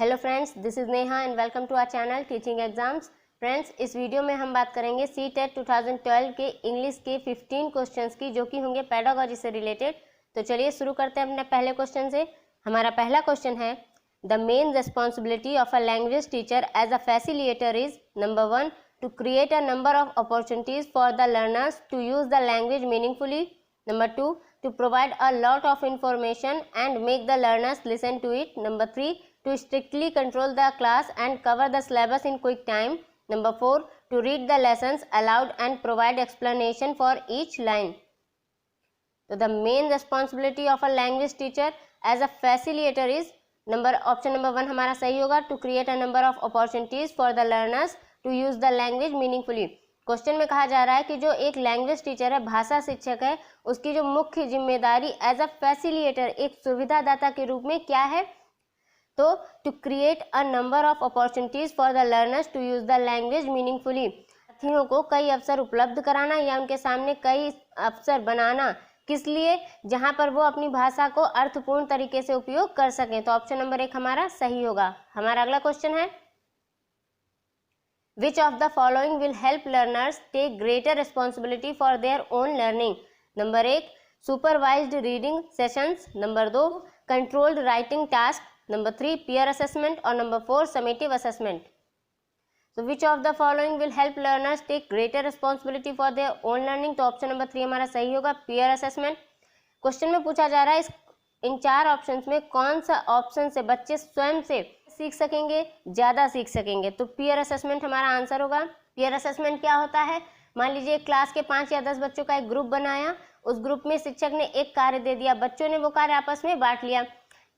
Hello friends, this is Neha and welcome to our channel teaching exams. Friends, इस video में हम बात करेंगे CTET 2012 के इंग्लिश के 15 क्वेश्चंस की, जो कि होंगे पेडागोजी से रिलेटेड। तो चलिए शुरू करते हैं अपने पहले क्वेश्चन से। हमारा पहला क्वेश्चन है, the main responsibility of a language teacher as a facilitator is number 1 to create a number of opportunities for the learners to use the language meaningfully, number 2 to provide a lot of information and make the learners listen to it, number 3 to strictly control the class and cover the syllabus in quick time, number 4 to read the lessons aloud and provide explanation for each line. So the main responsibility of a language teacher as a facilitator is option number 1 हमारा सही होगा, to create a number of opportunities for the learners to use the language meaningfully. Question में कहा जा रहा है कि जो एक लैंग्वेज टीचर है, भाषा शिक्षक है, उसकी जो मुख्य जिम्मेदारी एज अ फैसिलिटेटर, एक सुविधादाता के रूप में क्या है, तो to create a number of opportunities for the learners to use the language meaningfully, साथियों को कई अवसर उपलब्ध कराना या उनके सामने कई अवसर बनाना, किस लिए, जहां पर वो अपनी भाषा को अर्थपूर्ण तरीके से उपयोग कर सकें। तो ऑप्शन नंबर 1 हमारा सही होगा। हमारा अगला क्वेश्चन है, Which of the following will help learners take greater responsibility for their own learning? Number 1 supervised reading sessions, number 2 controlled writing task, number 3 peer assessment और number 4 summative assessment. So which of the following will help learners take greater responsibility for their own learning? तो option number 3 हमारा सही होगा, peer assessment। Question में पूछा जा रहा है इन चार ऑप्शंस में कौन सा ऑप्शन से बच्चे स्वयं से सीख सकेंगे, ज्यादा सीख सकेंगे, तो पीयर असेसमेंट हमारा आंसर होगा। पीयर असेसमेंट क्या होता है, मान लीजिए क्लास के 5 या 10 बच्चों का एक ग्रुप बनाया, उस ग्रुप में शिक्षक ने एक कार्य दे दिया, बच्चों ने वो कार्य आपस में बांट लिया।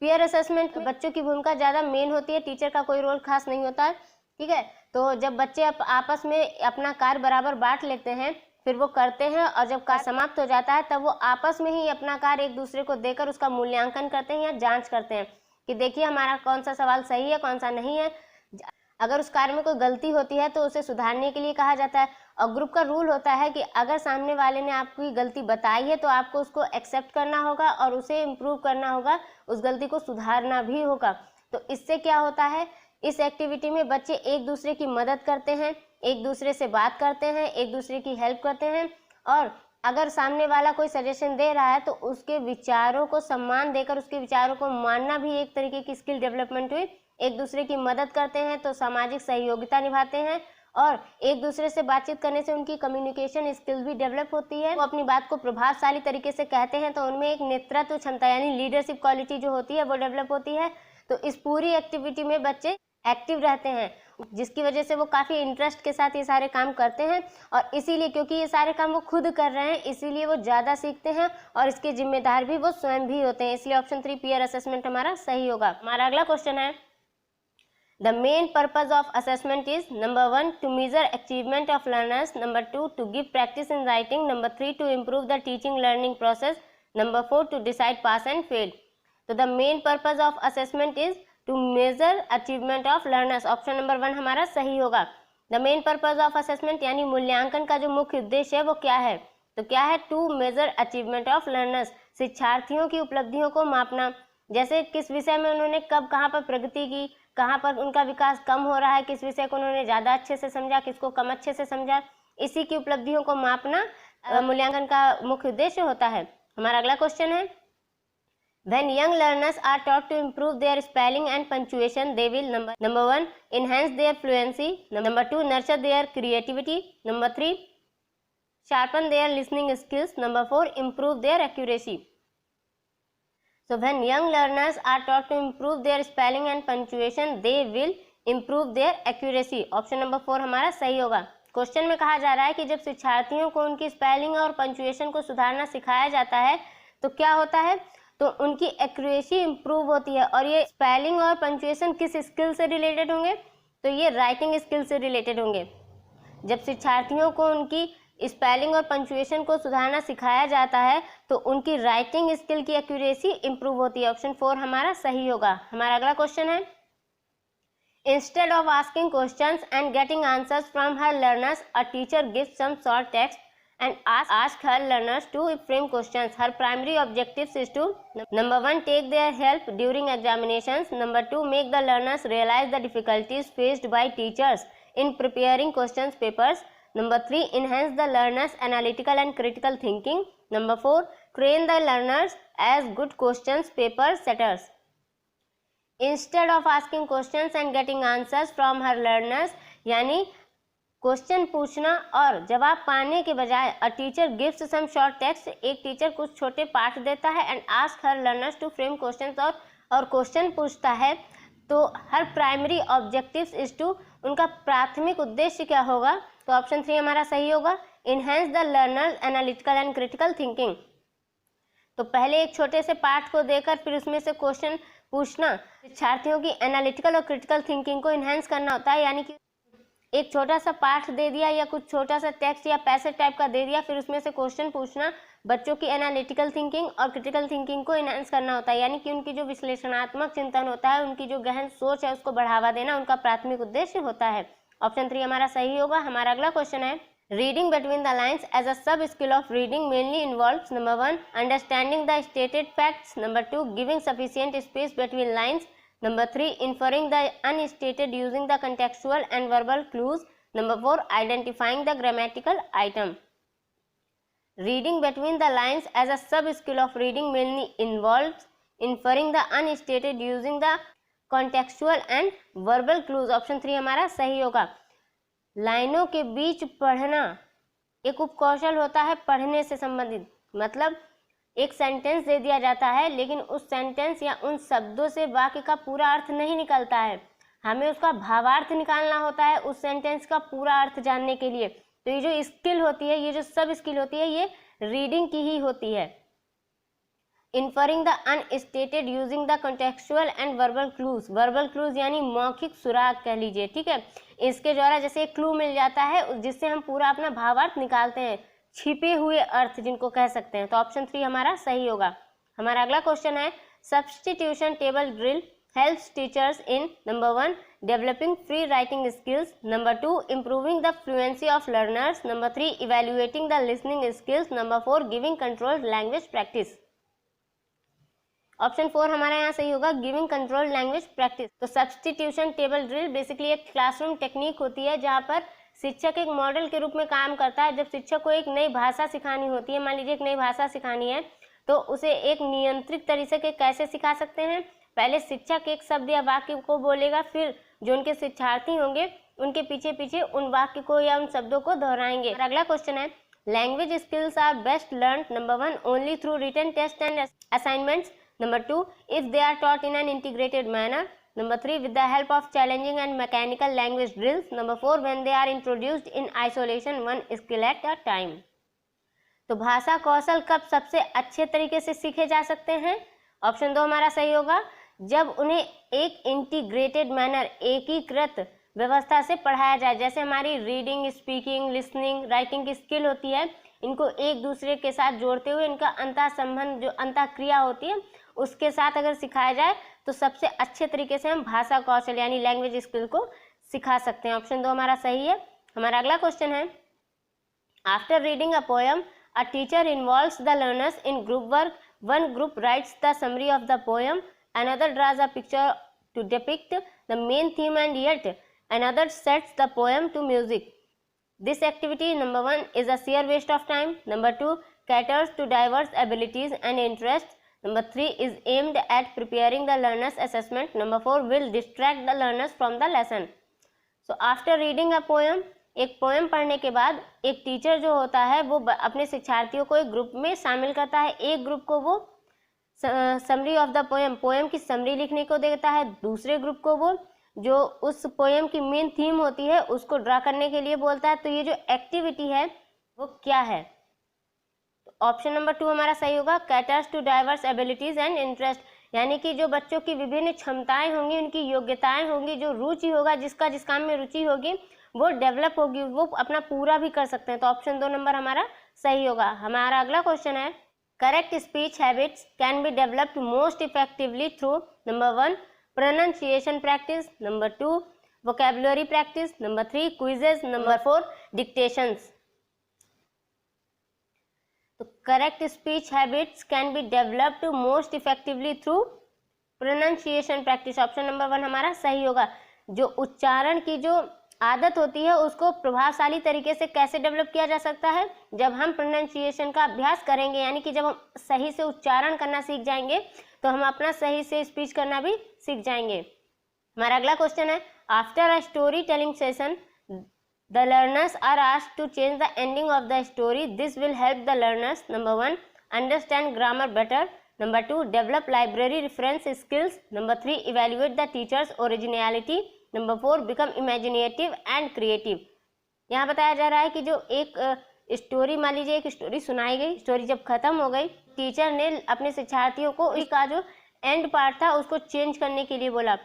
पीयर असेसमेंट बच्चों की भूमिका ज्यादा मेन होती है, टीचर का कोई रोल खास नहीं होता है, ठीक है। तो जब बच्चे आपस में अपना कार्य बराबर बांट लेते हैं, फिर वो करते हैं और जब कार्य समाप्त हो जाता है तब वो आपस में ही अपना कार्य एक दूसरे को देकर उसका मूल्यांकन करते हैं या जांच करते हैं कि देखिए हमारा कौन सा सवाल सही है, कौन सा नहीं है। अगर उस कार्य में कोई गलती होती है तो उसे सुधारने के लिए कहा जाता है। और ग्रुप का रूल होता है कि अगर सामने वाले ने आपकी गलती बताई है तो आपको उसको एक्सेप्ट करना होगा और उसे इम्प्रूव करना होगा, उस गलती को सुधारना भी होगा। तो इससे क्या होता है, इस एक्टिविटी में बच्चे एक दूसरे की मदद करते हैं, एक दूसरे से बात करते हैं, एक दूसरे की हेल्प करते हैं, और अगर सामने वाला कोई सजेशन दे रहा है तो उसके विचारों को सम्मान देकर उसके विचारों को मानना भी एक तरीके की स्किल डेवलपमेंट हुई। एक दूसरे की मदद करते हैं तो सामाजिक सहयोगिता निभाते हैं, और एक दूसरे से बातचीत करने से उनकी कम्युनिकेशन स्किल भी डेवलप होती है। वो अपनी बात को प्रभावशाली तरीके से कहते हैं तो उनमें एक नेतृत्व क्षमता यानी लीडरशिप क्वालिटी जो होती है वो डेवलप होती है। तो इस पूरी एक्टिविटी में बच्चे एक्टिव रहते हैं, जिसकी वजह से वो काफ़ी इंटरेस्ट के साथ ये सारे काम करते हैं, और इसीलिए क्योंकि ये सारे काम वो खुद कर रहे हैं इसीलिए वो ज़्यादा सीखते हैं और इसके जिम्मेदार भी वो स्वयं भी होते हैं। इसलिए ऑप्शन 3 पीयर असेसमेंट हमारा सही होगा। हमारा अगला क्वेश्चन है, the main purpose of assessment is number 1 to major achievement of learners, number 2 to give practice in writing, number 3 to improve the teaching learning process, number 4 to decide pass and fail. तो the main purpose of assessment is to major achievement of learners, option number 1 हमारा सही होगा। The main purpose of assessment यानी मूल्यांकन का जो मुख्य उद्देश्य है वो क्या है, तो क्या है, to major achievement of learners, शिक्षार्थियों की उपलब्धियों को मापना, जैसे किस विषय में उन्होंने कब कहाँ पर प्रगति की, कहाँ पर उनका विकास कम हो रहा है, किस विषय को उन्होंने ज़्यादा अच्छे से समझा, किसको कम अच्छे से समझा, इसी की उपलब्धियों को मापना मूल्यांकन का मुख्य उद्देश्य होता है। हमारा अगला क्वेश्चन है, When young learners are taught to improve their spelling and punctuation, they will number 1 enhance their fluency, number 2 nurture their creativity, number 3 sharpen their listening skills, number 4 improve their accuracy. So when young learners are taught to improve their spelling and punctuation, they will improve their accuracy. Option number 4 हमारा सही होगा। Question में कहा जा रहा है कि जब शिक्षार्थियों को उनकी स्पेलिंग और पंचुएशन को सुधारना सिखाया जाता है तो क्या होता है, तो उनकी एक्यूरेसी इंप्रूव होती है। और ये स्पेलिंग और पंचुएशन किस स्किल से रिलेटेड होंगे, तो ये राइटिंग स्किल से रिलेटेड होंगे। जब शिक्षार्थियों को उनकी स्पेलिंग और पंचुएशन को सुधारना सिखाया जाता है तो उनकी राइटिंग स्किल की एक्यूरेसी इंप्रूव होती है। ऑप्शन 4 हमारा सही होगा। हमारा अगला क्वेश्चन है, instead of asking questions and getting answers from her learners, a teacher gives some short text and ask her learners to frame questions. Her primary objectives is to number 1 take their help during examinations, number 2 make the learners realize the difficulties faced by teachers in preparing questions papers, number 3 enhance the learners analytical and critical thinking, number 4 train the learners as good questions paper setters. Instead of asking questions and getting answers from her learners, यानी question पूछना और जवाब पाने के बजाय a teacher gives some short text, एक टीचर कुछ छोटे पाठ देता है and ask her learners to frame questions, और क्वेश्चन पूछता है, तो her primary objectives is to, उनका प्राथमिक उद्देश्य क्या होगा, तो ऑप्शन 3 हमारा सही होगा, enhance the learners analytical and critical thinking. तो पहले एक छोटे से पाठ को देकर फिर उसमें से क्वेश्चन पूछना शिक्षार्थियों की एनालिटिकल और क्रिटिकल थिंकिंग को इनहेंस करना होता है, यानी कि एक छोटा सा पाठ दे दिया या कुछ छोटा सा टेक्स्ट या पैसेज टाइप का दे दिया, फिर उसमें से क्वेश्चन पूछना बच्चों की एनालिटिकल थिंकिंग और क्रिटिकल थिंकिंग को इनहेंस करना होता है, यानी कि उनकी जो विश्लेषणात्मक चिंतन होता है, उनकी जो गहन सोच है उसको बढ़ावा देना उनका प्राथमिक उद्देश्य होता है। ऑप्शन 3 हमारा सही होगा। हमारा अगला क्वेश्चन है, reading between the lines as a sub skill of reading mainly involves number 1 understanding the stated facts, number 2 giving sufficient space between lines, number 3 inferring the unstated using the contextual and verbal clues, number 4 identifying the grammatical item. Reading between the lines as a sub skill of reading mainly involves inferring the unstated using the contextual and verbal clues. Option 3 हमारा सही होगा। लाइनों के बीच पढ़ना एक उपकौशल होता है पढ़ने से संबंधित, मतलब एक सेंटेंस दे दिया जाता है लेकिन उस सेंटेंस या उन शब्दों से वाक्य का पूरा अर्थ नहीं निकलता है, हमें उसका भावार्थ निकालना होता है उस सेंटेंस का पूरा अर्थ जानने के लिए। तो ये जो स्किल होती है, ये जो सब स्किल होती है, ये रीडिंग की ही होती है। Inferring the unstated using the contextual and verbal clues, verbal clues यानी मौखिक सुराग कह लीजिए, ठीक है। इसके द्वारा जैसे एक क्लू मिल जाता है जिससे हम पूरा अपना भावार्थ निकालते हैं, छिपे हुए अर्थ जिनको कह सकते हैं। तो ऑप्शन 3 हमारा सही होगा। हमारा अगला क्वेश्चन है, substitution table drill helps teachers in number 1 developing free writing skills, number 2 improving the fluency of learners, number 3 evaluating the listening skills, number 4 giving controlled language practice. Option 4 हमारा यहाँ सही होगा, गिविंग कंट्रोल लैंग्वेज प्रैक्टिस। तो substitution table drill basically एक classroom technique होती है जहाँ पर शिक्षक एक मॉडल के रूप में काम करता है। जब शिक्षक को एक नई भाषा सिखानी होती है, मान लीजिए एक नई भाषा सिखानी है, तो उसे एक नियंत्रित तरीके से कैसे सिखा सकते हैं, पहले शिक्षक एक शब्द या वाक्य को बोलेगा, फिर जो उनके शिक्षार्थी होंगे उनके पीछे पीछे उन वाक्य को या उन शब्दों को दोहराएंगे। अगला क्वेश्चन है, language skills are best learn number 1 only through written test and assignments, number 2 if they are taught in an integrated manner, number 3 with the help of challenging and mechanical language drills, number 4 when they are introduced in isolation one skill at a time. तो भाषा कौशल कब सबसे अच्छे तरीके से सीखे जा सकते हैं? ऑप्शन 2 हमारा सही होगा, जब उन्हें एक इंटीग्रेटेड मैनर, एकीकृत व्यवस्था से पढ़ाया जाए। जैसे हमारी रीडिंग, स्पीकिंग, लिसनिंग, राइटिंग की स्किल होती है, इनको एक दूसरे के साथ जोड़ते हुए इनका अंतः संबंध, जो अंतः क्रिया होती है, उसके साथ अगर सिखाया जाए तो सबसे अच्छे तरीके से हम भाषा कौशल यानी लैंग्वेज स्किल को सिखा सकते हैं। ऑप्शन 2 हमारा सही है। हमारा अगला क्वेश्चन है, after reading a poem a teacher involves the learners in group work, one group rights the summary of the poem, another draws a picture to depict the main theme and yet another sets the poem to music. This activity number 1 is a sheer waste of time, number 2 caters to diverse abilities and interests, number 3 is aimed at preparing the learner's assessment, number 4 will distract the learners from the lesson. So after reading a poem, एक poem पढ़ने के बाद एक teacher जो होता है वो अपने शिक्षार्थियों को एक ग्रुप में शामिल करता है। एक ग्रुप को वो summary of the poem, poem की समरी लिखने को देता है, दूसरे ग्रुप को वो जो उस पोएम की मेन थीम होती है उसको ड्रा करने के लिए बोलता है। तो ये जो एक्टिविटी है वो क्या है? ऑप्शन नंबर 2 हमारा सही होगा, caters to diverse abilities and interest, यानी कि जो बच्चों की विभिन्न क्षमताएं होंगी, उनकी योग्यताएं होंगी, जो रुचि होगा, जिसका जिस काम में रुचि होगी वो डेवलप होगी, वो अपना पूरा भी कर सकते हैं। तो ऑप्शन 2 नंबर हमारा सही होगा। हमारा अगला क्वेश्चन है, correct speech habits can be developed most effectively through number 1 pronunciation practice, number 2 vocabulary practice, number 3 quizzes, number 4 dictations. Correct speech habits can be developed most effectively through pronunciation practice. Option number 1 हमारा सही होगा। जो उच्चारण की जो आदत होती है उसको प्रभावशाली तरीके से कैसे डेवलप किया जा सकता है, जब हम प्रोनाउंसिएशन का अभ्यास करेंगे, यानी कि जब हम सही से उच्चारण करना सीख जाएंगे तो हम अपना सही से स्पीच करना भी सीख जाएंगे। हमारा अगला क्वेश्चन है, after a story telling session the learners are asked to change the ending of the story, this will help the learners number 1 understand grammar better, number 2 develop library reference skills, number 3 evaluate the teacher's originality, number 4 become imaginative and creative. यहाँ बताया जा रहा है कि जो एक story, मान लीजिए एक स्टोरी सुनाई गई, स्टोरी जब खत्म हो गई, टीचर ने अपने शिक्षार्थियों को इसका जो एंड पार्ट था उसको चेंज करने के लिए बोला।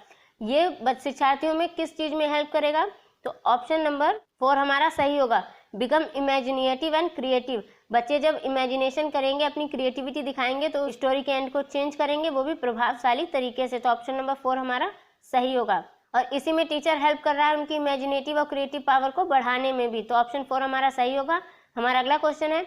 ये शिक्षार्थियों में किस चीज में हेल्प करेगा? तो ऑप्शन नंबर 4 हमारा सही होगा, बिकम इमेजिनेटिव एंड क्रिएटिव। बच्चे जब इमेजिनेशन करेंगे, अपनी क्रिएटिविटी दिखाएंगे तो स्टोरी के एंड को चेंज करेंगे, वो भी प्रभावशाली तरीके से। तो ऑप्शन नंबर 4 हमारा सही होगा। और इसी में टीचर हेल्प कर रहा है उनकी इमेजिनेटिव और क्रिएटिव पावर को बढ़ाने में भी। तो ऑप्शन 4 हमारा सही होगा। हमारा अगला क्वेश्चन है,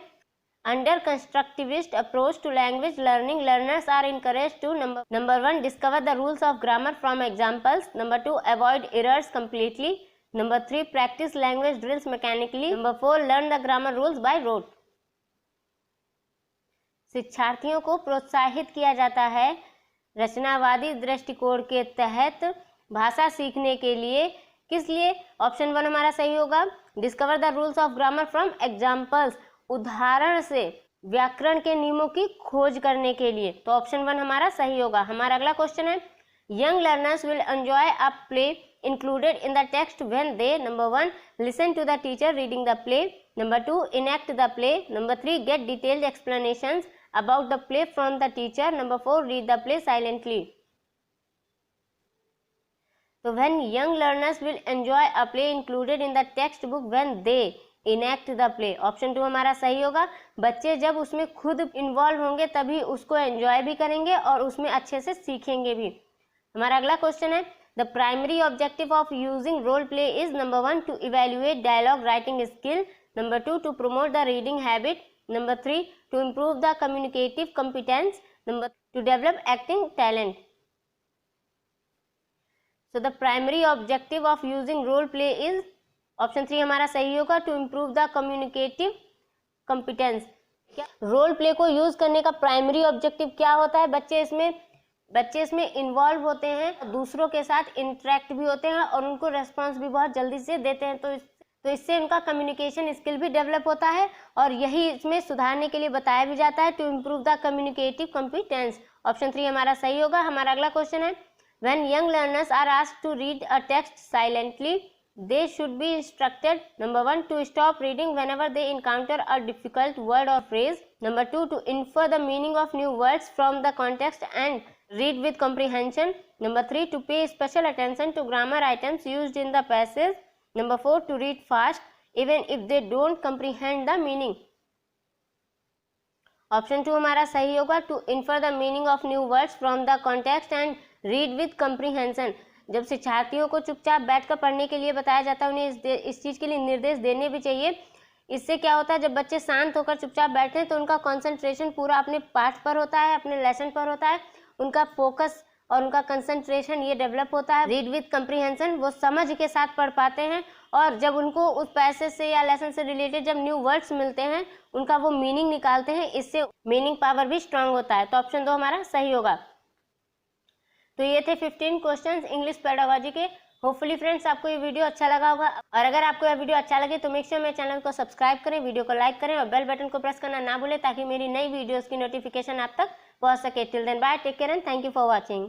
under constructivist approach to language learning learners are encouraged to number 1 discover the rules of grammar from examples, number 2 avoid errors completely, number 3 practice language drills mechanically, number 4 learn the grammar rules by rote. शिक्षार्थियों को प्रोत्साहित किया जाता है रचनावादी दृष्टिकोण के तहत भाषा सीखने के लिए, किस लिए? ऑप्शन 1 हमारा सही होगा, discover the rules of grammar from examples, उदाहरण से व्याकरण के नियमों की खोज करने के लिए। तो ऑप्शन 1 हमारा सही होगा। हमारा अगला क्वेश्चन है, young learners will enjoy a play included in the text when they number 1 listen to the teacher reading the play, number 2 enact the play, number 3 get detailed explanations about the play from the teacher, number 4 read the play silently. तो when young learners will enjoy a play included in the text book when they enact the play, option 2 हमारा सही होगा। बच्चे जब उसमें खुद involve होंगे तभी उसको एंजॉय भी करेंगे और उसमें अच्छे से सीखेंगे भी। हमारा अगला क्वेश्चन है, the primary objective of using role play is number 1 to evaluate dialogue writing skill, number 2 to promote the reading habit, number 3 to improve the communicative competence, number 2 to develop acting talent. So the primary objective of using role play is option 3 हमारा सही होगा, to improve the communicative competence. क्या role play को use करने का primary objective क्या होता है? बच्चे इसमें इन्वॉल्व होते हैं, दूसरों के साथ इंटरेक्ट भी होते हैं और उनको रेस्पॉन्स भी बहुत जल्दी से देते हैं। तो इससे उनका कम्युनिकेशन स्किल भी डेवलप होता है और यही इसमें सुधारने के लिए बताया भी जाता है, to improve the communicative competence. Option 3 हमारा सही होगा। हमारा अगला क्वेश्चन है, when young learners are asked to read a text silently, they should be instructed number 1 to stop reading whenever they encounter a difficult word or phrase, number 2 to infer the meaning of new words from the context and read with comprehension, number 3 to pay special attention to grammar items used in the passage, number 4 to read fast even if they don't comprehend the meaning। Option 2 हमारा सही होगा, to infer the meaning of new words from the context and read with comprehension. जब शिक्षार्थियों को चुपचाप बैठकर पढ़ने के लिए बताया जाता है, उन्हें इस चीज़ के लिए निर्देश देने भी चाहिए। इससे क्या होता है, जब बच्चे शांत होकर चुपचाप बैठते हैं तो उनका कंसंट्रेशन पूरा अपने पाठ पर होता है, अपने लेसन पर होता है, उनका फोकस और उनका कंसंट्रेशन ये डेवलप होता है। रीड विद कम्प्रीहेंशन, वो समझ के साथ पढ़ पाते हैं और जब उनको उस पैसेज से या लेसन से रिलेटेड जब न्यू वर्ड्स मिलते हैं उनका वो मीनिंग निकालते हैं, इससे मीनिंग पावर भी स्ट्रांग होता है। तो ऑप्शन 2 हमारा सही होगा। तो ये थे 15 क्वेश्चंस इंग्लिश पेडागोजी के। होपफुली फ्रेंड्स आपको ये वीडियो अच्छा लगा होगा और अगर आपको यह वीडियो अच्छा लगे तो मेक श्योर मेरे चैनल को सब्सक्राइब करें, वीडियो को लाइक करें और बेल बटन को प्रेस करना ना भूलें ताकि मेरी नई वीडियोस की नोटिफिकेशन आप तक पहुंच सके। Till then bye, take care and thank you for watching.